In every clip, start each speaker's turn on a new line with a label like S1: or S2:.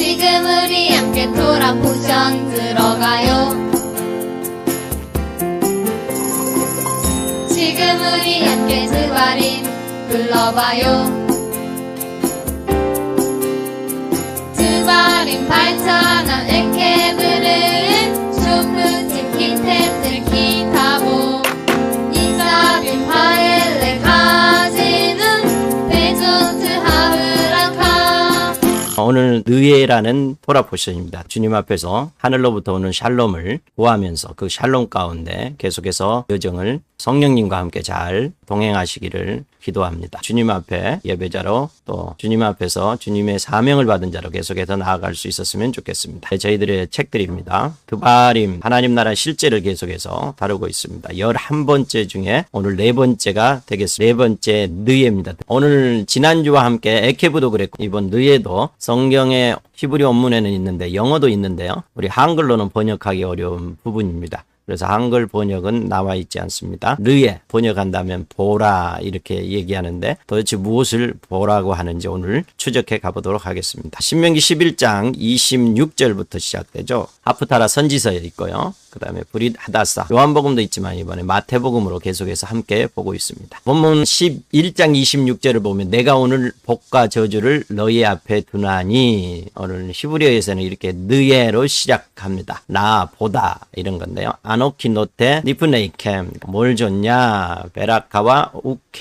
S1: 지금 우리 함께 토라 포션 들어가요. 지금 우리 함께 드바림 불러봐요. 드바림 발전한 에케브는 쇼프트 키템들 기타보 이사빈 파엘레 가지는 베조트 하흐랑카.
S2: 오늘 느에라는 토라 포션입니다. 주님 앞에서 하늘로부터 오는 샬롬을 구하면서 그 샬롬 가운데 계속해서 여정을 성령님과 함께 잘 동행하시기를 기도합니다. 주님 앞에 예배자로 또 주님 앞에서 주님의 사명을 받은 자로 계속해서 나아갈 수 있었으면 좋겠습니다. 저희들의 책들입니다. 드바림 하나님 나라 실제를 계속해서 다루고 있습니다. 11번째 중에 오늘 4번째가 되겠습니다. 4번째 느에입니다. 오늘 지난주와 함께 에케브도 그랬고 이번 느에도 성경의 히브리 원문에는 있는데 영어도 있는데요. 우리 한글로는 번역하기 어려운 부분입니다. 그래서 한글 번역은 나와 있지 않습니다. 르에 번역한다면 보라 이렇게 얘기하는데 도대체 무엇을 보라고 하는지 오늘 추적해 가보도록 하겠습니다. 신명기 11장 26절부터 시작되죠. 하프타라 선지서에 있고요. 그 다음에 브릿 하다사 요한복음도 있지만 이번에 마태복음으로 계속해서 함께 보고 있습니다. 본문 11장 26절을 보면 내가 오늘 복과 저주를 너희 앞에 두나니 오늘 히브리어에서는 이렇게 느에로 시작합니다. 나 보다 이런 건데요. 아노키 노테 니프네이켐 뭘 줬냐 베라카와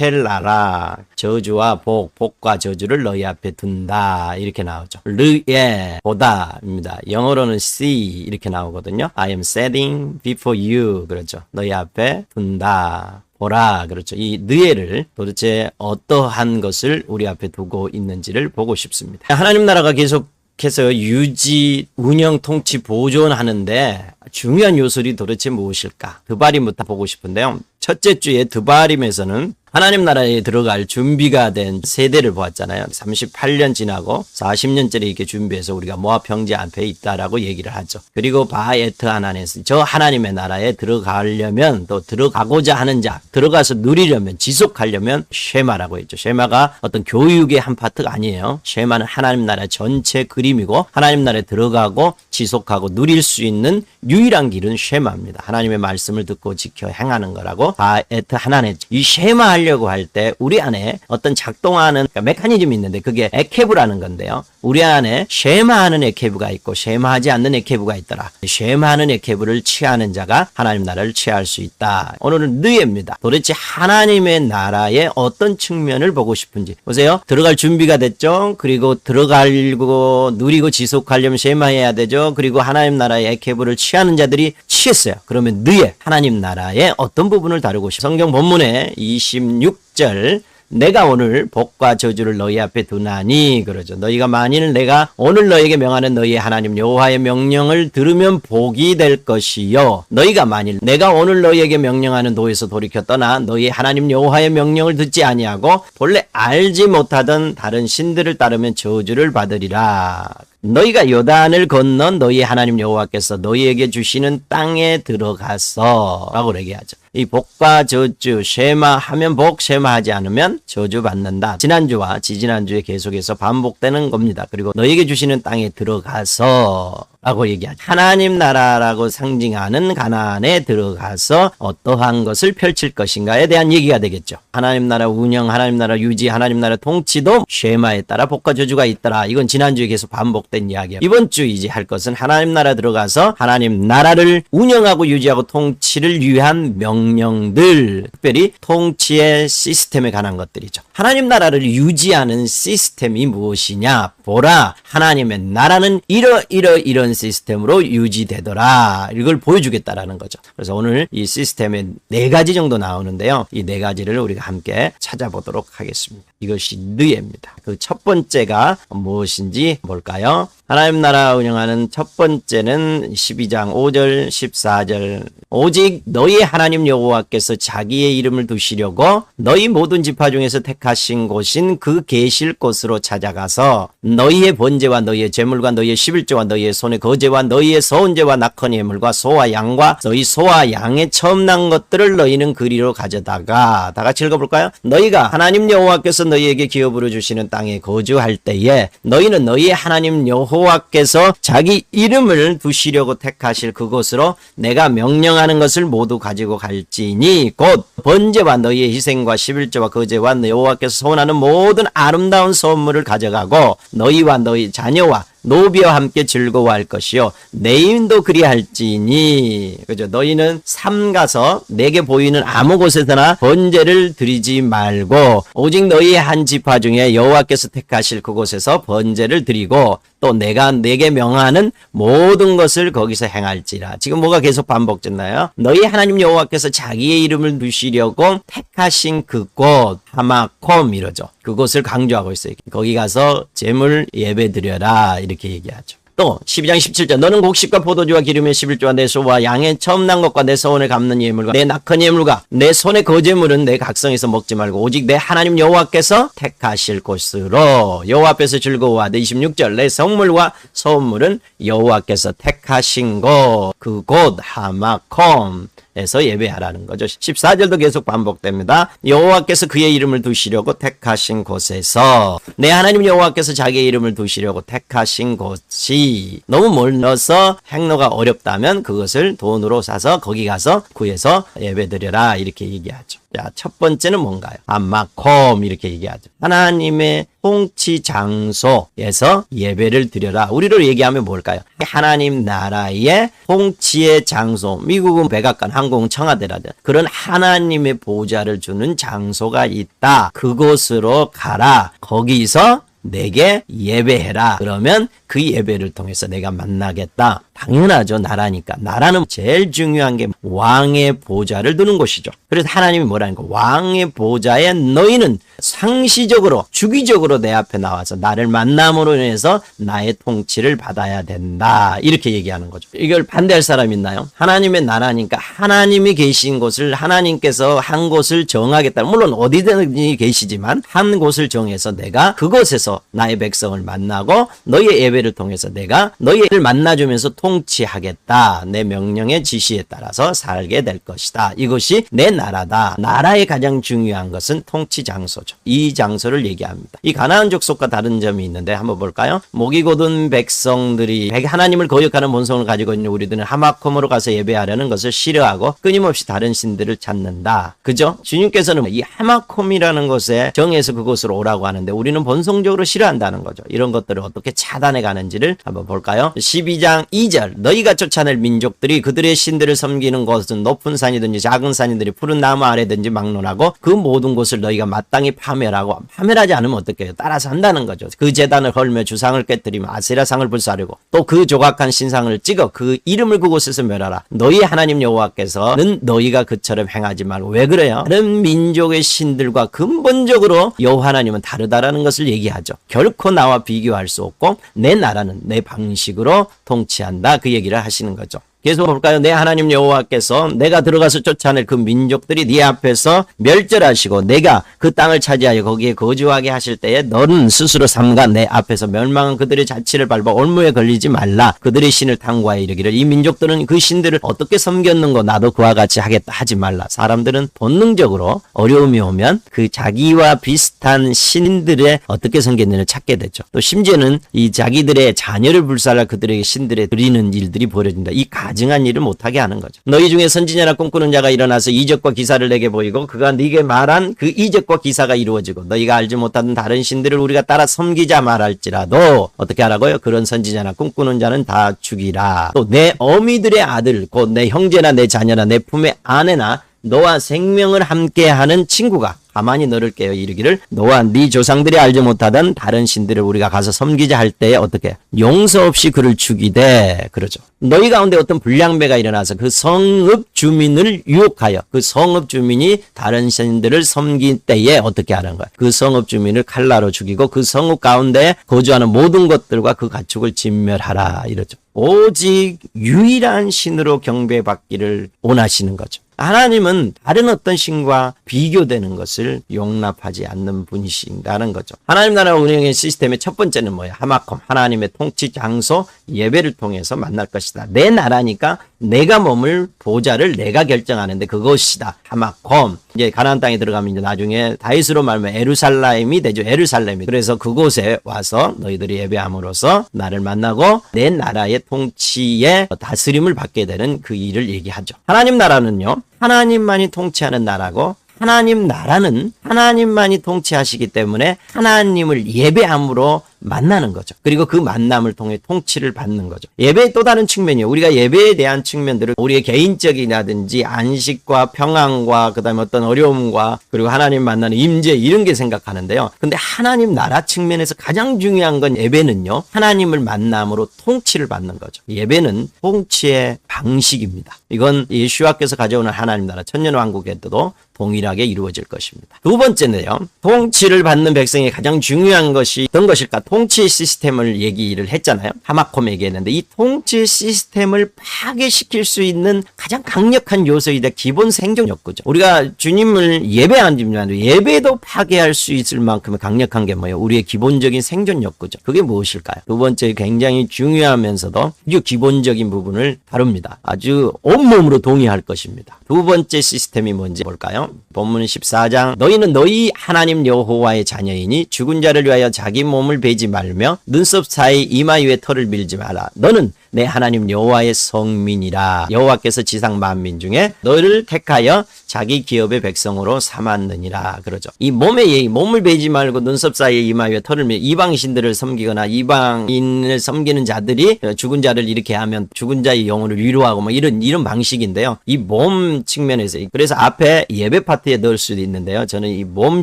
S2: 우켈라라 저주와 복과 저주를 너희 앞에 둔다 이렇게 나오죠. 르에 보다입니다. 영어로는 see 이렇게 나오거든요. I am setting before you 그렇죠. 너희 앞에 둔다. 보라 그렇죠. 이 느에를 도대체 어떠한 것을 우리 앞에 두고 있는지를 보고 싶습니다. 하나님 나라가 계속해서 유지, 운영, 통치, 보존하는데 중요한 요소들이 도대체 무엇일까? 드바림부터 보고 싶은데요. 첫째 주에 드바림에서는 하나님 나라에 들어갈 준비가 된 세대를 보았잖아요. 38년 지나고 40년째를 이렇게 준비해서 우리가 모압 형제 앞에 있다라고 얘기를 하죠. 그리고 바에트 하나님에서 저 하나님의 나라에 들어가려면 또 들어가고자 하는 자, 들어가서 누리려면 지속하려면 쉐마라고 했죠. 쉐마가 어떤 교육의 한 파트가 아니에요. 쉐마는 하나님 나라 전체 그림이고 하나님 나라에 들어가고 지속하고 누릴 수 있는 유일한 길은 쉐마입니다. 하나님의 말씀을 듣고 지켜 행하는 거라고 바에트 하나님. 이 쉐마 하려고 할 때 우리 안에 어떤 작동하는 메커니즘이 있는데 그게 에케브라는 건데요. 우리 안에 쉐마하는 에케브가 있고 쉐마하지 않는 에케브가 있더라. 쉐마하는 에케브를 취하는 자가 하나님 나라를 취할 수 있다. 오늘은 느에입니다. 도대체 하나님의 나라의 어떤 측면을 보고 싶은지 보세요. 들어갈 준비가 됐죠. 그리고 들어가고 누리고 지속하려면 쉐마해야 되죠. 그리고 하나님 나라의 에케브를 취하는 자들이 취했어요. 그러면 느에 하나님 나라의 어떤 부분을 다루고 싶어요. 성경 본문에 26절 내가 오늘 복과 저주를 너희 앞에 두나니 그러죠. 너희가 만일 내가 오늘 너희에게 명하는 너희의 하나님 여호와의 명령을 들으면 복이 될 것이요. 너희가 만일 내가 오늘 너희에게 명령하는 도에서 돌이켜 떠나 너희의 하나님 여호와의 명령을 듣지 아니하고 본래 알지 못하던 다른 신들을 따르면 저주를 받으리라. 너희가 요단을 건너 너희 하나님 여호와께서 너희에게 주시는 땅에 들어가서 라고 얘기하죠. 이 복과 저주, 쉐마하면 복, 쉐마하지 않으면 저주 받는다. 지난주와 지지난주에 계속해서 반복되는 겁니다. 그리고 너희에게 주시는 땅에 들어가서 라고 얘기하죠. 하나님 나라라고 상징하는 가나안에 들어가서 어떠한 것을 펼칠 것인가에 대한 얘기가 되겠죠. 하나님 나라 운영, 하나님 나라 유지, 하나님 나라 통치도 쉐마에 따라 복과 저주가 있더라. 이건 지난주에 계속 반복된 이야기예요. 이번 주 이제 할 것은 하나님 나라 들어가서 하나님 나라를 운영하고 유지하고 통치를 위한 명령들, 특별히 통치의 시스템에 관한 것들이죠. 하나님 나라를 유지하는 시스템이 무엇이냐? 보라, 하나님의 나라는 이런 시스템으로 유지되더라. 이걸 보여주겠다라는 거죠. 그래서 오늘 이 시스템에 4가지 정도 나오는데요. 이 4가지를 우리가 함께 찾아보도록 하겠습니다. 이것이 느에입니다. 그 첫 번째가 무엇인지 볼까요? 하나님 나라 운영하는 첫 번째는 12장 5절 14절 오직 너희 하나님 여호와께서 자기의 이름을 두시려고 너희 모든 지파 중에서 택하신 곳인 그 계실 곳으로 찾아가서 너희의 번제와 너희의 제물과 너희의 11조와 너희의 손의 거제와 너희의 서은제와 낙헌의 예물과 소와 양과 너희 소와 양의 처음 난 것들을 너희는 그리로 가져다가 다 같이 읽어볼까요? 너희가 하나님 여호와께서 너희에게 기업으로 주시는 땅에 거주할 때에 너희는 너희의 하나님 여호와 여호와께서 자기 이름을 두시려고 택하실 그곳으로 내가 명령하는 것을 모두 가지고 갈지니 곧 번제와 너희의 희생과 11조와 거제와 여호와께서 소원하는 모든 아름다운 선물을 가져가고 너희와 너희 자녀와 노비와 함께 즐거워할 것이요 내인도 그리할지니. 그죠? 너희는 삼가서 내게 보이는 아무 곳에서나 번제를 드리지 말고 오직 너희의 한 지파 중에 여호와께서 택하실 그곳에서 번제를 드리고 또 내가 내게 명하는 모든 것을 거기서 행할지라. 지금 뭐가 계속 반복됐나요? 너희 하나님 여호와께서 자기의 이름을 두시려고 택하신 그곳 하마콤 이러죠. 그곳을 강조하고 있어요. 거기 가서 제물 예배 드려라 이렇게 얘기하죠. 또 12장 17절 너는 곡식과 포도주와 기름의 11조와 내 소와 양의 처음 난 것과 내 서원을 갚는 예물과 내 낙헌 예물과 내 손의 거제물은 내 각성에서 먹지 말고 오직 내 하나님 여호와께서 택하실 곳으로 여호와 앞에서 즐거워하되 26절 내 성물과 소물은 여호와께서 택하신 곳 그곳 하마콤 에서 예배하라는 거죠. 14절도 계속 반복됩니다. 여호와께서 그의 이름을 두시려고 택하신 곳에서 내 하나님 여호와께서 자기의 이름을 두시려고 택하신 곳이 너무 멀어서 행로가 어렵다면 그것을 돈으로 사서 거기 가서 구해서 예배드려라 이렇게 얘기하죠. 자, 첫 번째는 뭔가요? 하마콤 이렇게 얘기하죠. 하나님의 통치 장소에서 예배를 드려라. 우리로 얘기하면 뭘까요? 하나님 나라의 통치의 장소. 미국은 백악관, 한국은 청와대라든 그런 하나님의 보좌를 주는 장소가 있다. 그곳으로 가라. 거기서 내게 예배해라. 그러면 그 예배를 통해서 내가 만나겠다. 당연하죠. 나라니까. 나라는 제일 중요한 게 왕의 보좌를 두는 곳이죠. 그래서 하나님이 뭐라는 거? 왕의 보좌에 너희는 상시적으로 주기적으로 내 앞에 나와서 나를 만남으로 인해서 나의 통치를 받아야 된다. 이렇게 얘기하는 거죠. 이걸 반대할 사람 있나요? 하나님의 나라니까 하나님이 계신 곳을 하나님께서 한 곳을 정하겠다. 물론 어디든지 계시지만 한 곳을 정해서 내가 그곳에서 나의 백성을 만나고 너희의 예배를 통해서 내가 너희를 만나주면서 통치하겠다. 내 명령의 지시에 따라서 살게 될 것이다. 이것이 내 나라다. 나라의 가장 중요한 것은 통치 장소죠. 이 장소를 얘기합니다. 이 가나안 족속과 다른 점이 있는데 한번 볼까요? 목이 곧은 백성들이 하나님을 거역하는 본성을 가지고 있는 우리들은 하마콤으로 가서 예배하려는 것을 싫어하고 끊임없이 다른 신들을 찾는다. 그죠? 주님께서는 이 하마콤이라는 곳에 정해서 그곳으로 오라고 하는데 우리는 본성적으로 싫어한다는 거죠. 이런 것들을 어떻게 차단해 가는지를 한번 볼까요? 12장 2절 너희가 쫓아낼 민족들이 그들의 신들을 섬기는 곳은 높은 산이든지 작은 산이든지 푸른 나무 아래든지 막론하고 그 모든 곳을 너희가 마땅히 파멸하고 파멸하지 않으면 어떻게 해요? 따라서 한다는 거죠. 그 제단을 헐며 주상을 깨뜨리며 아세라상을 불사르고 또 그 조각한 신상을 찍어 그 이름을 그곳에서 멸하라. 너희 하나님 여호와께서는 너희가 그처럼 행하지 말고 왜 그래요? 다른 민족의 신들과 근본적으로 여호와 하나님은 다르다라는 것을 얘기하죠. 결코 나와 비교할 수 없고 내 나라는 내 방식으로 통치한다. 그 얘기를 하시는 거죠. 계속 볼까요? 내 하나님 여호와께서 내가 들어가서 쫓아낼 그 민족들이 네 앞에서 멸절하시고 내가 그 땅을 차지하여 거기에 거주하게 하실 때에 너는 스스로 삼가 내 앞에서 멸망한 그들의 자취를 밟아 올무에 걸리지 말라. 그들의 신을 탕구하여 이르기를 이 민족들은 그 신들을 어떻게 섬겼는고 나도 그와 같이 하겠다 하지 말라. 사람들은 본능적으로 어려움이 오면 그 자기와 비슷한 신들의 어떻게 섬겼는지를 찾게 되죠. 또 심지어는 이 자기들의 자녀를 불살라 그들에게 신들에 드리는 일들이 벌어진다. 이 가증한 일을 못하게 하는 거죠. 너희 중에 선지자나 꿈꾸는 자가 일어나서 이적과 기사를 내게 보이고 그가 네게 말한 그 이적과 기사가 이루어지고 너희가 알지 못하던 다른 신들을 우리가 따라 섬기자 말할지라도 어떻게 하라고요? 그런 선지자나 꿈꾸는 자는 다 죽이라. 또 내 어미들의 아들 곧 내 형제나 내 자녀나 내 품의 아내나 너와 생명을 함께하는 친구가 가만히 너를 깨어 이르기를 너와 네 조상들이 알지 못하던 다른 신들을 우리가 가서 섬기자 할 때에 어떻게 용서 없이 그를 죽이되 그러죠. 너희 가운데 어떤 불량배가 일어나서 그 성읍 주민을 유혹하여 그 성읍 주민이 다른 신들을 섬길 때에 어떻게 하는 거야? 그 성읍 주민을 칼라로 죽이고 그 성읍 가운데 거주하는 모든 것들과 그 가축을 진멸하라 이러죠. 오직 유일한 신으로 경배받기를 원하시는 거죠. 하나님은 다른 어떤 신과 비교되는 것을 용납하지 않는 분이신다는 거죠. 하나님 나라 운영의 시스템의 첫 번째는 뭐예요? 하마콤, 하나님의 통치 장소 예배를 통해서 만날 것이다. 내 나라니까 내가 머물 보좌를 내가 결정하는데 그것이다. 하마콤. 이제 가나안 땅에 들어가면 이제 나중에 다윗으로 말하면 에루살렘이 되죠. 에루살렘이. 그래서 그곳에 와서 너희들이 예배함으로써 나를 만나고 내 나라의 통치의 다스림을 받게 되는 그 일을 얘기하죠. 하나님 나라는요, 하나님만이 통치하는 나라고, 하나님 나라는 하나님만이 통치하시기 때문에 하나님을 예배함으로 만나는 거죠. 그리고 그 만남을 통해 통치를 받는 거죠. 예배의 또 다른 측면이요. 우리가 예배에 대한 측면들을 우리의 개인적이라든지 안식과 평안과 그다음에 어떤 어려움과 그리고 하나님 만나는 임재 이런 게 생각하는데요. 근데 하나님 나라 측면에서 가장 중요한 건 예배는요. 하나님을 만남으로 통치를 받는 거죠. 예배는 통치의 방식입니다. 이건 예수와께서 가져오는 하나님 나라 천년왕국에도 동일하게 이루어질 것입니다. 두 번째는요. 통치를 받는 백성의 가장 중요한 것이 어떤 것일까? 통치 시스템을 얘기를 했잖아요. 하마콤 얘기했는데 이 통치 시스템을 파괴시킬 수 있는 가장 강력한 요소이다. 기본 생존 욕구죠. 우리가 주님을 예배하지만 예배도 파괴할 수 있을 만큼 강력한 게 뭐예요? 우리의 기본적인 생존 욕구죠. 그게 무엇일까요? 두 번째 굉장히 중요하면서도 아주 기본적인 부분을 다룹니다. 아주 온몸으로 동의할 것입니다. 두 번째 시스템이 뭔지 볼까요? 본문 14장 너희는 너희 하나님 여호와의 자녀이니 죽은 자를 위하여 자기 몸을 베지 말며 눈썹 사이 이마 위에 털을 밀지 마라. 너는 내 하나님 여호와의 성민이라. 여호와께서 지상 만민 중에 너를 택하여 자기 기업의 백성으로 삼았느니라. 그러죠. 이 몸을 베지 말고 눈썹 사이에 이마 위에 털을 밀. 이방신들을 섬기거나 이방인을 섬기는 자들이 죽은 자를 이렇게 하면 죽은 자의 영혼을 위로하고 뭐 이런 방식인데요. 이 몸 측면에서 그래서 앞에 예배 파트에 넣을 수도 있는데요. 저는 이 몸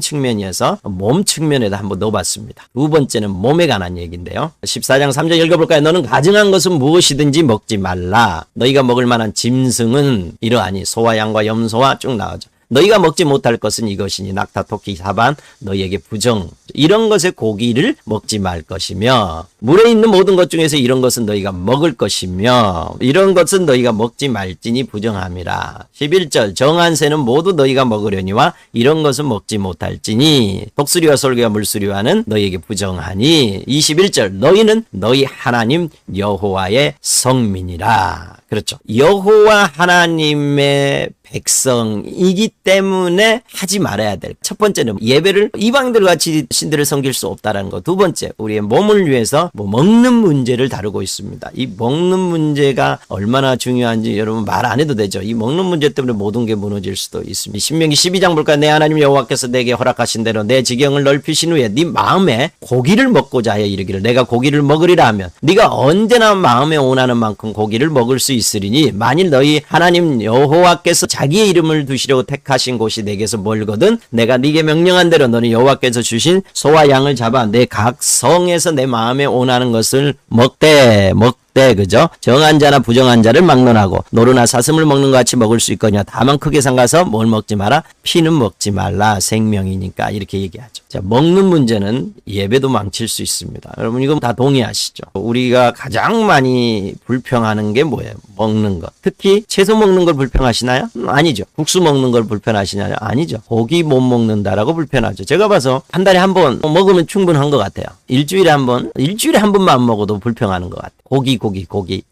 S2: 측면이어서 몸 측면에다 한번 넣어봤습니다. 두 번째는 몸에 관한 얘기인데요. 14장 3절 읽어볼까요? 너는 가증한 것은 무엇이든지 먹지 말라. 너희가 먹을 만한 짐승은 이러하니 소와 양과 염소와 쭉 나오죠. 너희가 먹지 못할 것은 이것이니 낙타, 토끼, 사반, 너희에게 부정. 이런 것의 고기를 먹지 말 것이며 물에 있는 모든 것 중에서 이런 것은 너희가 먹을 것이며 이런 것은 너희가 먹지 말지니 부정함이라. 11절 정한 새는 모두 너희가 먹으려니와 이런 것은 먹지 못할지니 독수리와 솔개와 물수리와는 너희에게 부정하니. 21절 너희는 너희 하나님 여호와의 성민이라. 그렇죠. 여호와 하나님의 백성이기 때문에 하지 말아야 될 첫 번째는 예배를 이방인들 같이 신들을 섬길 수 없다라는 것. 두 번째 우리의 몸을 위해서 먹는 문제를 다루고 있습니다. 이 먹는 문제가 얼마나 중요한지 여러분 말 안 해도 되죠. 이 먹는 문제 때문에 모든 게 무너질 수도 있습니다. 신명기 12장 볼까요? 내 하나님 여호와께서 내게 허락하신 대로 내 지경을 넓히신 후에 네 마음에 고기를 먹고자 하여 이르기를 내가 고기를 먹으리라 하면 네가 언제나 마음에 원하는 만큼 고기를 먹을 수 있으리니 만일 너희 하나님 여호와께서 자기의 이름을 두시려고 택하신 곳이 내게서 멀거든 내가 네게 명령한 대로 너는 여호와께서 주신 소와 양을 잡아 내 각 성에서 내 마음에 원하는 것을 먹되 그죠? 정한 자나 부정한 자를 막론하고 노루나 사슴을 먹는 것 같이 먹을 수 있거냐. 다만 크게 삼가서 뭘 먹지 마라? 피는 먹지 말라. 생명이니까. 이렇게 얘기하죠. 자, 먹는 문제는 예배도 망칠 수 있습니다. 여러분 이건 다 동의하시죠? 우리가 가장 많이 불평하는 게 뭐예요? 먹는 것. 특히 채소 먹는 걸 불평하시나요? 아니죠. 국수 먹는 걸 불편하시나요? 아니죠. 고기 못 먹는다라고 불편하죠. 제가 봐서 한 달에 한 번 먹으면 충분한 것 같아요. 일주일에 한 번만 먹어도 불평하는 것 같아요. 고기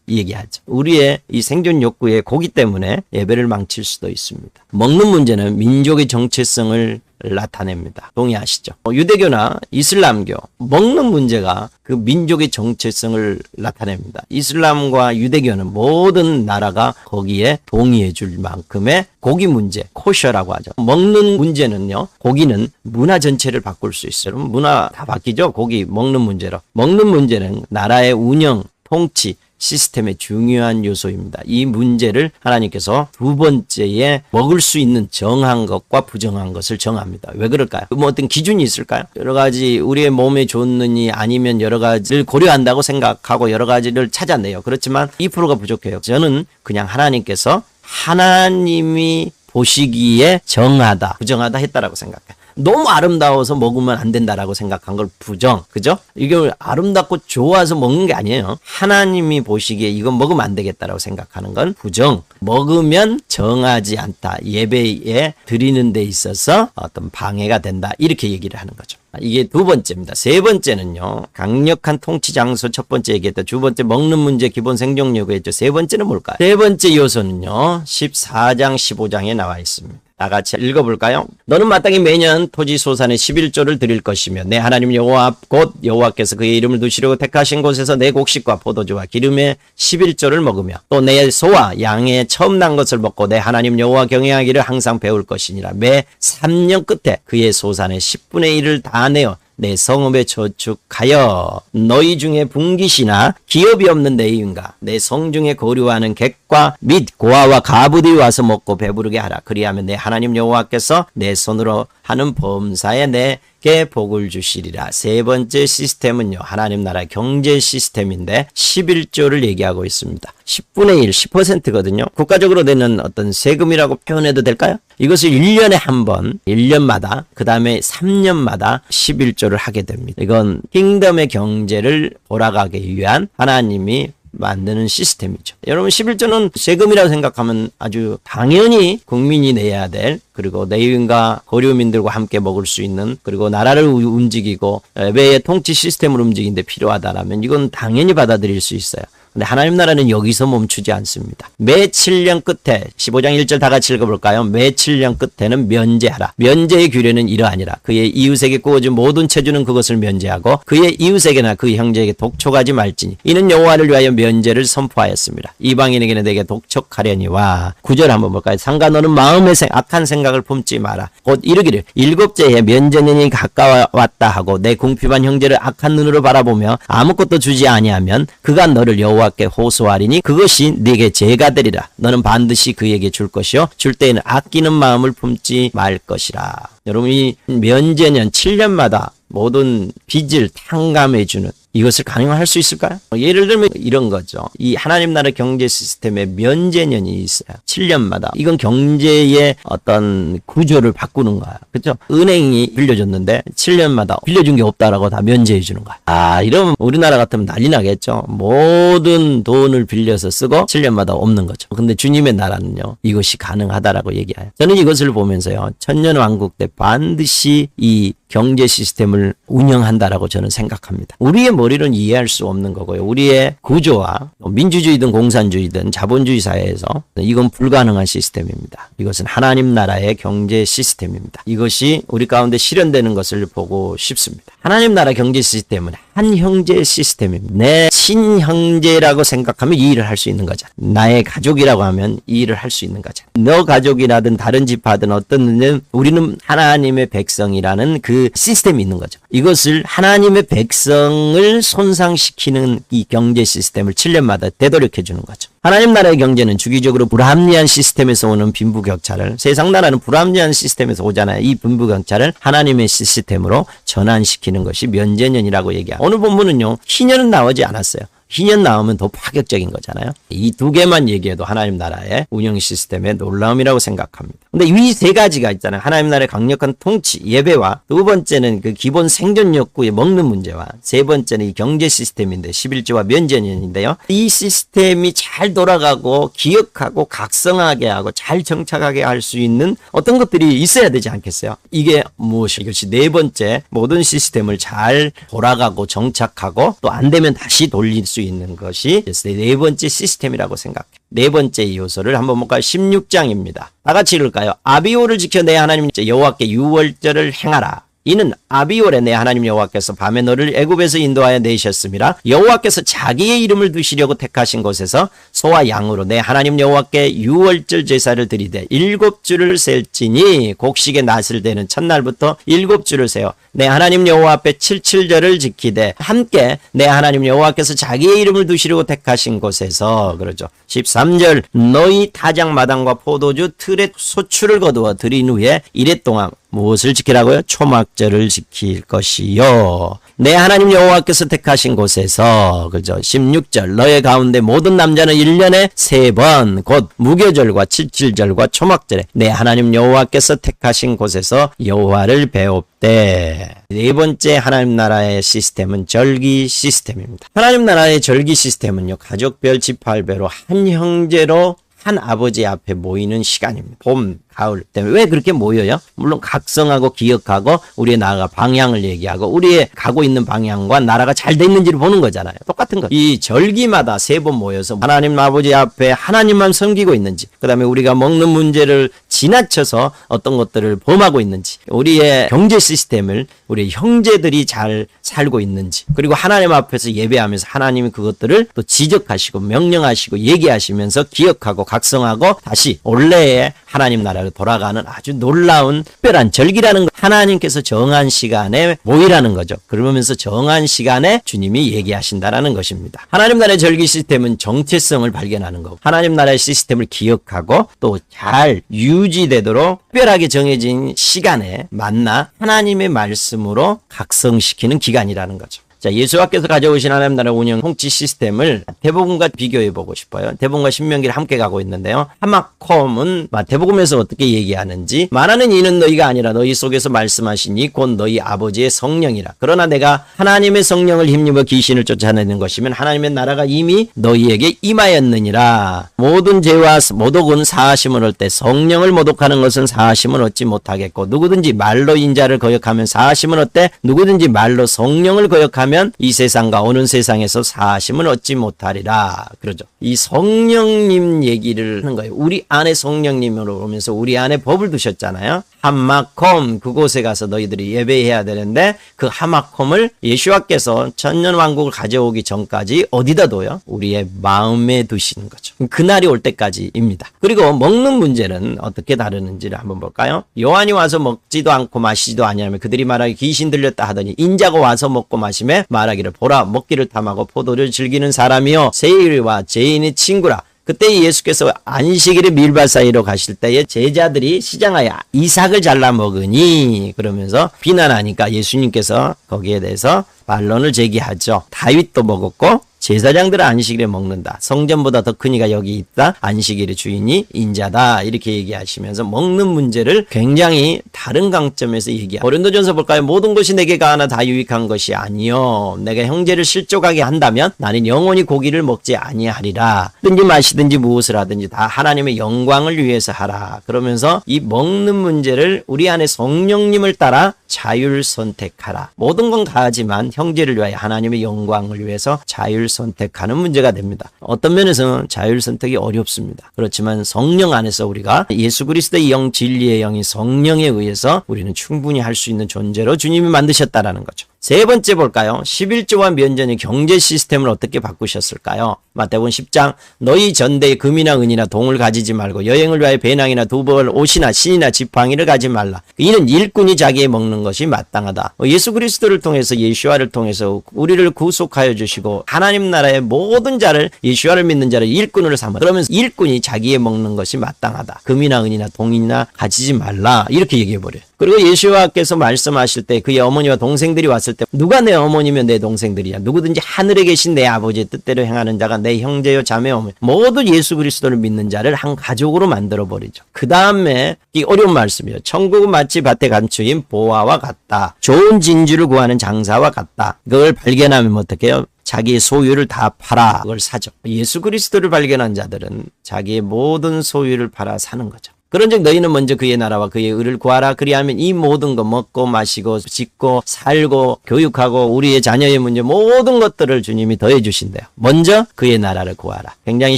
S2: 얘기하죠. 우리의 이 생존 욕구의 고기 때문에 예배를 망칠 수도 있습니다. 먹는 문제는 민족의 정체성을 나타냅니다. 동의하시죠? 유대교나 이슬람교 먹는 문제가 그 민족의 정체성을 나타냅니다. 이슬람과 유대교는 모든 나라가 거기에 동의해 줄 만큼의 고기 문제, 코셔라고 하죠. 먹는 문제는요. 고기는 문화 전체를 바꿀 수 있어요. 문화 다 바뀌죠. 고기 먹는 문제로. 먹는 문제는 나라의 운영, 통치, 시스템의 중요한 요소입니다. 이 문제를 하나님께서 두 번째에 먹을 수 있는 정한 것과 부정한 것을 정합니다. 왜 그럴까요? 뭐 어떤 기준이 있을까요? 여러 가지 우리의 몸에 좋느니 아니면 여러 가지를 고려한다고 생각하고 여러 가지를 찾아내요. 그렇지만 2%가 부족해요. 저는 그냥 하나님께서 하나님이 보시기에 정하다, 부정하다 했다라고 생각해요. 너무 아름다워서 먹으면 안 된다라고 생각한 걸 부정. 그죠? 이게 아름답고 좋아서 먹는 게 아니에요. 하나님이 보시기에 이건 먹으면 안 되겠다라고 생각하는 건 부정. 먹으면 정하지 않다. 예배에 드리는 데 있어서 어떤 방해가 된다. 이렇게 얘기를 하는 거죠. 이게 두 번째입니다. 세 번째는요. 강력한 통치 장소 첫 번째 얘기했다. 두 번째 먹는 문제 기본 생존 요구했죠. 세 번째는 뭘까요? 세 번째 요소는요. 14장 15장에 나와 있습니다. 다 같이 읽어볼까요? 너는 마땅히 매년 토지 소산의 11조를 드릴 것이며 내 하나님 여호와 곧 여호와께서 그의 이름을 두시려고 택하신 곳에서 내 곡식과 포도주와 기름의 11조를 먹으며 또 내 소와 양의 처음 난 것을 먹고 내 하나님 여호와 경외하기를 항상 배울 것이니라. 매 3년 끝에 그의 소산의 10분의 1을 다 내어 내 성읍에 저축하여 너희 중에 분깃이나 기업이 없는 레위인과 내 성 중에 거류하는 객과 및 고아와 가부들이 와서 먹고 배부르게 하라. 그리하면 내 하나님 여호와께서 내 손으로 하는 범사에 내게 복을 주시리라. 세 번째 시스템은요. 하나님 나라 경제 시스템인데 11조를 얘기하고 있습니다. 10분의 1, 10%거든요. 국가적으로 내는 어떤 세금이라고 표현해도 될까요? 이것을 1년에 한 번, 1년마다, 그 다음에 3년마다 11조를 하게 됩니다. 이건 킹덤의 경제를 돌아가기 위한 하나님이 만드는 시스템이죠. 여러분 11조는 세금이라고 생각하면 아주 당연히 국민이 내야 될, 그리고 레위인과 거류민들과 함께 먹을 수 있는, 그리고 나라를 움직이고 예배의 통치 시스템을 움직이는데 필요하다라면 이건 당연히 받아들일 수 있어요. 근데 하나님 나라는 여기서 멈추지 않습니다. 매 7년 끝에 15장 1절 다 같이 읽어볼까요? 매 7년 끝에는 면제하라. 면제의 규례는 이러하니라. 그의 이웃에게 구워준 모든 체주는 그것을 면제하고 그의 이웃에게나 그 형제에게 독촉하지 말지니 이는 여호와를 위하여 면제를 선포하였습니다. 이방인에게는 내게 독촉하려니와. 9절 한번 볼까요? 상가 너는 마음에 악한 생각을 품지 마라. 곧 이르기를 일곱째에 면제년이 가까웠다 하고 내 궁핍한 형제를 악한 눈으로 바라보며 아무것도 주지 아니하면 그가 너를 여호와께 호소하리니 그것이 네게 죄가 되리라. 너는 반드시 그에게 줄 것이요 줄 때에는 아끼는 마음을 품지 말 것이라. 여러분 이 면제년 7년마다 모든 빚을 탕감해주는 이것을 가능할 수 있을까요? 예를 들면 이런 거죠. 이 하나님 나라 경제 시스템에 면제년이 있어요. 7년마다. 이건 경제의 어떤 구조를 바꾸는 거야. 그렇죠? 은행이 빌려줬는데 7년마다 빌려준 게 없다라고 다 면제해 주는 거야. 아, 이러면 우리나라 같으면 난리 나겠죠. 모든 돈을 빌려서 쓰고 7년마다 없는 거죠. 근데 주님의 나라는요. 이것이 가능하다라고 얘기해요. 저는 이것을 보면서요. 천년왕국 때 반드시 이 경제 시스템을 운영한다라고 저는 생각합니다. 우리의 머리는 이해할 수 없는 거고요. 우리의 구조와 민주주의든 공산주의든 자본주의 사회에서 이건 불가능한 시스템입니다. 이것은 하나님 나라의 경제 시스템입니다. 이것이 우리 가운데 실현되는 것을 보고 싶습니다. 하나님 나라 경제 시스템은 한 형제 시스템입니다. 내 친형제라고 생각하면 이 일을 할 수 있는 거죠. 나의 가족이라고 하면 이 일을 할 수 있는 거죠. 너 가족이라든 다른 지파든 어떤 우리는 하나님의 백성이라는 그 시스템이 있는 거죠. 이것을 하나님의 백성을 손상시키는 이 경제 시스템을 7년마다 되돌이켜 주는 거죠. 하나님 나라의 경제는 주기적으로 불합리한 시스템에서 오는 빈부격차를, 세상 나라는 불합리한 시스템에서 오잖아요. 이 빈부격차를 하나님의 시스템으로 전환시키는 것이 면제년이라고 얘기합니다. 오늘 본문은요. 희년은 나오지 않았어요. 희년 나오면 더 파격적인 거잖아요. 이 두 개만 얘기해도 하나님 나라의 운영 시스템의 놀라움이라고 생각합니다. 근데 이 세 가지가 있잖아요. 하나님 나라의 강력한 통치, 예배와 두 번째는 그 기본 생존 욕구의 먹는 문제와 세 번째는 이 경제 시스템인데 11조와 면제년인데요. 이 시스템이 잘 돌아가고 기억하고 각성하게 하고 잘 정착하게 할 수 있는 어떤 것들이 있어야 되지 않겠어요? 이게 무엇이? 이것이 네 번째 모든 시스템을 잘 돌아가고 정착하고 또 안 되면 다시 돌릴 수 있는 것이 네 번째 시스템이라고 생각해요. 네 번째 요소를 한번 볼까요? 16장입니다. 다 같이 읽을까요? 아비오를 지켜 내 하나님 여호와께 유월절을 행하라. 이는 아비올에 내 하나님 여호와께서 밤에 너를 애굽에서 인도하여 내셨음이라. 여호와께서 자기의 이름을 두시려고 택하신 곳에서 소와 양으로 내 하나님 여호와께 유월절 제사를 드리되 7주를 셀지니 곡식의 낫을 대는 첫날부터 7주를 세어 내 하나님 여호와 앞에 77절을 지키되 함께 내 하나님 여호와께서 자기의 이름을 두시려고 택하신 곳에서 그러죠. 13절 너희 타작 마당과 포도주 틀에 소출을 거두어 드린 후에 이랫 동안 무엇을 지키라고요? 초막절을 지킬 것이요. 내 하나님 여호와께서 택하신 곳에서 그죠? 16절 너의 가운데 모든 남자는 1년에 3번 곧 무교절과 칠칠절과 초막절에 내 하나님 여호와께서 택하신 곳에서 여호와를 배웁되. 네 번째 하나님 나라의 시스템은 절기 시스템입니다. 하나님 나라의 절기 시스템은요, 가족별 지파별로 한 형제로 한 아버지 앞에 모이는 시간입니다. 봄, 가을 때문에. 왜 그렇게 모여요? 물론 각성하고 기억하고 우리의 나라가 방향을 얘기하고 우리의 가고 있는 방향과 나라가 잘 돼 있는지를 보는 거잖아요. 똑같은 거. 이 절기마다 3번 모여서 하나님 아버지 앞에 하나님만 섬기고 있는지, 그 다음에 우리가 먹는 문제를 지나쳐서 어떤 것들을 범하고 있는지, 우리의 경제 시스템을 우리 형제들이 잘 살고 있는지, 그리고 하나님 앞에서 예배하면서 하나님이 그것들을 또 지적하시고 명령하시고 얘기하시면서 기억하고 각성하고 다시 원래의 하나님 나라로 돌아가는 아주 놀라운 특별한 절기라는 거. 하나님께서 정한 시간에 모이라는 거죠. 그러면서 정한 시간에 주님이 얘기하신다라는 것입니다. 하나님 나라의 절기 시스템은 정체성을 발견하는 거고, 하나님 나라의 시스템을 기억하고 또 잘 유지되도록 특별하게 정해진 시간에 만나 하나님의 말씀으로 각성시키는 기간이라는 거죠. 자, 예수께서 가져오신 하나님 나라 운영 통치 시스템을 마태복음과 비교해 보고 싶어요. 마태복음과 신명기를 함께 가고 있는데요. 하마콤은 마태복음에서 어떻게 얘기하는지, 말하는 이는 너희가 아니라 너희 속에서 말씀하시니 곧 너희 아버지의 성령이라. 그러나 내가 하나님의 성령을 힘입어 귀신을 쫓아내는 것이면 하나님의 나라가 이미 너희에게 임하였느니라. 모든 죄와 모독은 사하심을 얻을 때 성령을 모독하는 것은 사하심을 얻지 못하겠고, 누구든지 말로 인자를 거역하면 사하심을 얻되 누구든지 말로 성령을 거역하면 이 세상과 오는 세상에서 사하심을 얻지 못하리라. 그러죠. 이 성령님 얘기를 하는 거예요. 우리 안에 성령님으로 오면서 우리 안에 법을 두셨잖아요. 하마콤, 그곳에 가서 너희들이 예배해야 되는데 그 하마콤을 예수와께서 천년왕국을 가져오기 전까지 어디다 둬요? 우리의 마음에 두시는 거죠. 그날이 올 때까지입니다. 그리고 먹는 문제는 어떻게 다루는지를 한번 볼까요? 요한이 와서 먹지도 않고 마시지도 아니하며 그들이 말하기 귀신 들렸다 하더니 인자가 와서 먹고 마시며 말하기를 보라 먹기를 탐하고 포도를 즐기는 사람이요 세일과 죄인의 친구라. 그때 예수께서 안식일에 밀밭 사이로 가실 때에 제자들이 시장하여 이삭을 잘라 먹으니 그러면서 비난하니까 예수님께서 거기에 대해서 반론을 제기하죠. 다윗도 먹었고 제사장들은 안식일에 먹는다. 성전보다 더 큰 이가 여기 있다. 안식일의 주인이 인자다. 이렇게 얘기하시면서 먹는 문제를 굉장히 다른 관점에서 얘기합니다. 고린도전서 볼까요? 모든 것이 내게 가하나 다 유익한 것이 아니요. 내가 형제를 실족하게 한다면 나는 영원히 고기를 먹지 아니하리라. 든지 마시든지 무엇을 하든지 다 하나님의 영광을 위해서 하라. 그러면서 이 먹는 문제를 우리 안에 성령님을 따라 자율 선택하라. 모든 건 다하지만 형제를 위하여 하나님의 영광을 위해서 자율 선택하는 문제가 됩니다. 어떤 면에서는 자율 선택이 어렵습니다. 그렇지만 성령 안에서 우리가 예수 그리스도의 영, 진리의 영이 성령에 의해서 우리는 충분히 할 수 있는 존재로 주님이 만드셨다라는 거죠. 세 번째 볼까요? 11조와 면전의 경제 시스템을 어떻게 바꾸셨을까요? 마태복음 10장 너희 전대에 금이나 은이나 동을 가지지 말고 여행을 위하여 배낭이나 두벌 옷이나 신이나 지팡이를 가지 말라. 이는 일꾼이 자기의 먹는 것이 마땅하다. 예수 그리스도를 통해서 예수와를 통해서 우리를 구속하여 주시고 하나님 나라의 모든 자를 예수와를 믿는 자를 일꾼으로 삼아. 그러면서 일꾼이 자기의 먹는 것이 마땅하다. 금이나 은이나 동이나 가지지 말라. 이렇게 얘기해버려요. 그리고 예수와께서 말씀하실 때 그의 어머니와 동생들이 왔을 때 누가 내 어머니면 내 동생들이야. 누구든지 하늘에 계신 내 아버지의 뜻대로 행하는 자가 내 형제요 자매 어머니. 모두 예수 그리스도를 믿는 자를 한 가족으로 만들어버리죠. 그 다음에 이 어려운 말씀이에요. 천국은 마치 밭에 감추인 보화와 같다. 좋은 진주를 구하는 장사와 같다. 그걸 발견하면 어떻게 해요? 자기의 소유를 다 팔아 그걸 사죠. 예수 그리스도를 발견한 자들은 자기의 모든 소유를 팔아 사는 거죠. 그런즉 너희는 먼저 그의 나라와 그의 의를 구하라. 그리하면 이 모든 거 먹고 마시고 짓고 살고 교육하고 우리의 자녀의 문제 모든 것들을 주님이 더해 주신대요. 먼저 그의 나라를 구하라. 굉장히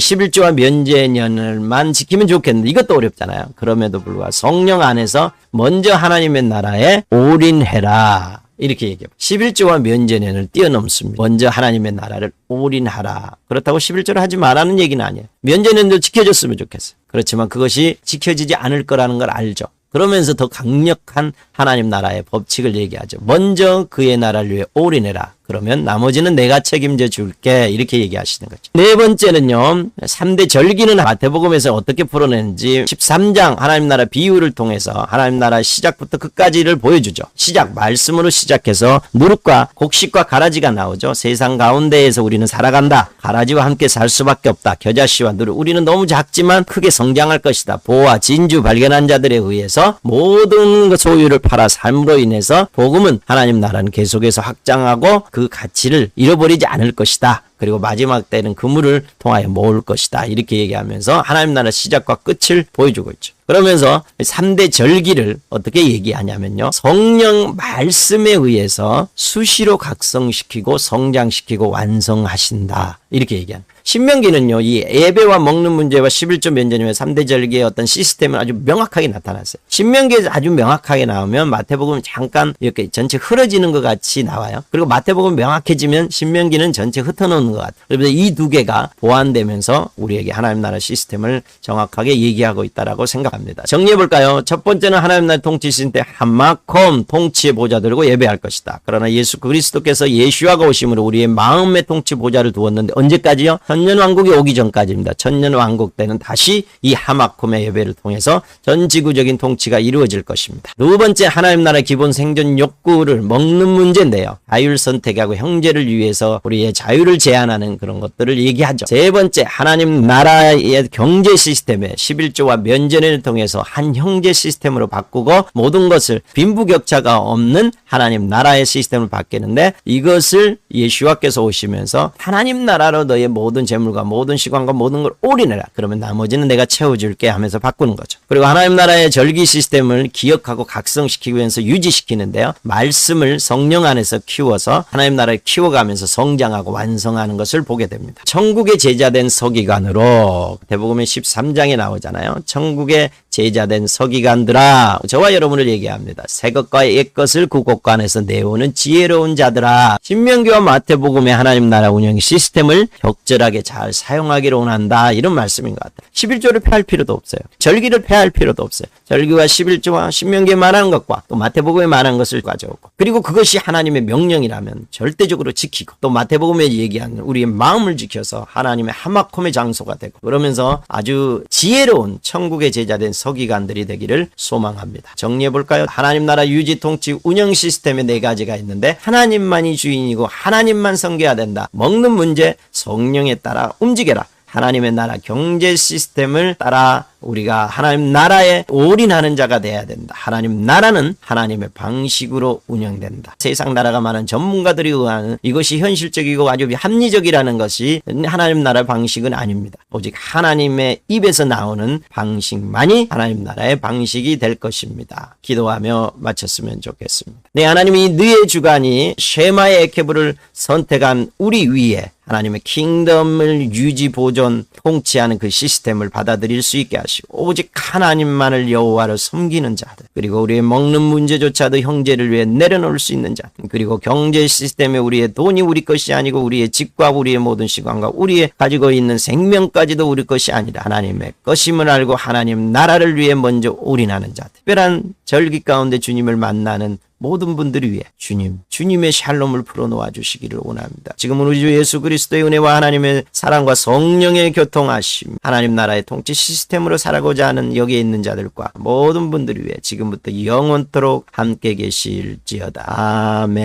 S2: 11조와 면제년을만 지키면 좋겠는데 이것도 어렵잖아요. 그럼에도 불구하고 성령 안에서 먼저 하나님의 나라에 올인해라. 이렇게 얘기해요. 11조와 면제년을 뛰어넘습니다. 먼저 하나님의 나라를 올인하라. 그렇다고 11조를 하지 말라는 얘기는 아니에요. 면제년도 지켜줬으면 좋겠어요. 그렇지만 그것이 지켜지지 않을 거라는 걸 알죠. 그러면서 더 강력한 하나님 나라의 법칙을 얘기하죠. 먼저 그의 나라를 위해 올인해라. 그러면 나머지는 내가 책임져 줄게. 이렇게 얘기하시는 거죠. 네 번째는요. 3대 절기는 마태복음에서 어떻게 풀어내는지 13장 하나님 나라 비유를 통해서 하나님 나라 시작부터 끝까지를 보여주죠. 시작 말씀으로 시작해서 누룩과 곡식과 가라지가 나오죠. 세상 가운데에서 우리는 살아간다. 가라지와 함께 살 수밖에 없다. 겨자씨와 누룩. 우리는 너무 작지만 크게 성장할 것이다. 보화 진주 발견한 자들에 의해서 모든 소유를 팔아 삶으로 인해서 복음은 하나님 나라는 계속해서 확장하고 그 가치를 잃어버리지 않을 것이다. 그리고 마지막 때는 그물을 통하여 모을 것이다. 이렇게 얘기하면서 하나님 나라 시작과 끝을 보여주고 있죠. 그러면서 3대 절기를 어떻게 얘기하냐면요. 성령 말씀에 의해서 수시로 각성시키고 성장시키고 완성하신다. 이렇게 얘기합니다. 신명기는요. 이 예배와 먹는 문제와 11조 면제님의 3대 절기의 어떤 시스템은 아주 명확하게 나타났어요. 신명기에서 아주 명확하게 나오면 마태복음은 잠깐 이렇게 전체 흐려지는 것 같이 나와요. 그리고 마태복음이 명확해지면 신명기는 전체 흩어놓는 것 같아요. 그래서 이 두 개가 보완되면서 우리에게 하나님 나라 시스템을 정확하게 얘기하고 있다라고 생각합니다. 정리해볼까요? 첫 번째는 하나님 나라 통치 시스템 한마콤 통치의 보좌 들고 예배할 것이다. 그러나 예수 그리스도께서 예수와가 오심으로 우리의 마음의 통치 보좌를 두었는데 언제까지요? 천년왕국이 오기 전까지입니다. 천년왕국 때는 다시 이 하마콤의 예배를 통해서 전 지구적인 통치가 이루어질 것입니다. 두 번째 하나님 나라의 기본 생존 욕구를 먹는 문제인데요. 자율 선택하고 형제를 위해서 우리의 자유를 제한하는 그런 것들을 얘기하죠. 세 번째 하나님 나라의 경제 시스템의 11조와 면제를 통해서 한 형제 시스템으로 바꾸고 모든 것을 빈부격차가 없는 하나님 나라의 시스템을 바뀌는데 이것을 예수와께서 오시면서 하나님 나라로 너의 모든 재물과 모든 시간과 모든 걸 올인해라. 그러면 나머지는 내가 채워줄게 하면서 바꾸는 거죠. 그리고 하나님 나라의 절기 시스템을 기억하고 각성시키기 위해서 유지시키는데요. 말씀을 성령 안에서 키워서 하나님 나라를 키워가면서 성장하고 완성하는 것을 보게 됩니다. 천국의 제자된 서기관으로 대복음의 13장에 나오잖아요. 천국의 제자된 서기관들아 저와 여러분을 얘기합니다. 새 것과 옛 것을 그 곳간에서 내오는 지혜로운 자들아. 신명기와 마태복음의 하나님 나라 운영 시스템을 적절하게 잘 사용하기를 원한다. 이런 말씀인 것 같아요. 11조를 폐할 필요도 없어요. 절기를 폐할 필요도 없어요. 절기와 11조와 신명기에 말하는 것과 또 마태복음에 말하는 것을 가져오고 그리고 그것이 하나님의 명령이라면 절대적으로 지키고 또 마태복음에 얘기하는 우리의 마음을 지켜서 하나님의 하마콤의 장소가 되고 그러면서 아주 지혜로운 천국의 제자된 서기관들이 되기를 소망합니다. 정리해볼까요? 하나님 나라 유지 통치 운영 시스템에 네 가지가 있는데 하나님만이 주인이고 하나님만 섬겨야 된다. 먹는 문제 성령에 따라 움직여라. 하나님의 나라 경제 시스템을 따라 우리가 하나님 나라에 올인하는 자가 돼야 된다. 하나님 나라는 하나님의 방식으로 운영된다. 세상 나라가 많은 전문가들이 의하는 이것이 현실적이고 아주 합리적이라는 것이 하나님 나라 방식은 아닙니다. 오직 하나님의 입에서 나오는 방식만이 하나님 나라의 방식이 될 것입니다. 기도하며 마쳤으면 좋겠습니다. 네, 하나님이 너의 주관이 쉐마의 에케브를 선택한 우리 위에 하나님의 킹덤을 유지 보존 통치하는 그 시스템을 받아들일 수 있게 하시고 오직 하나님만을 여호와를 섬기는 자들 그리고 우리의 먹는 문제조차도 형제를 위해 내려놓을 수 있는 자 그리고 경제 시스템에 우리의 돈이 우리 것이 아니고 우리의 집과 우리의 모든 시간과 우리의 가지고 있는 생명까지도 우리 것이 아니라 하나님의 것임을 알고 하나님 나라를 위해 먼저 올인하는 자 특별한 절기 가운데 주님을 만나는 모든 분들을 위해 주님의 샬롬을 풀어놓아 주시기를 원합니다. 지금은 우리 주 예수 그리스도의 은혜와 하나님의 사랑과 성령의 교통하심 하나님 나라의 통치 시스템으로 살아가고자 하는 여기에 있는 자들과 모든 분들을 위해 지금부터 영원토록 함께 계실지어다. 아멘.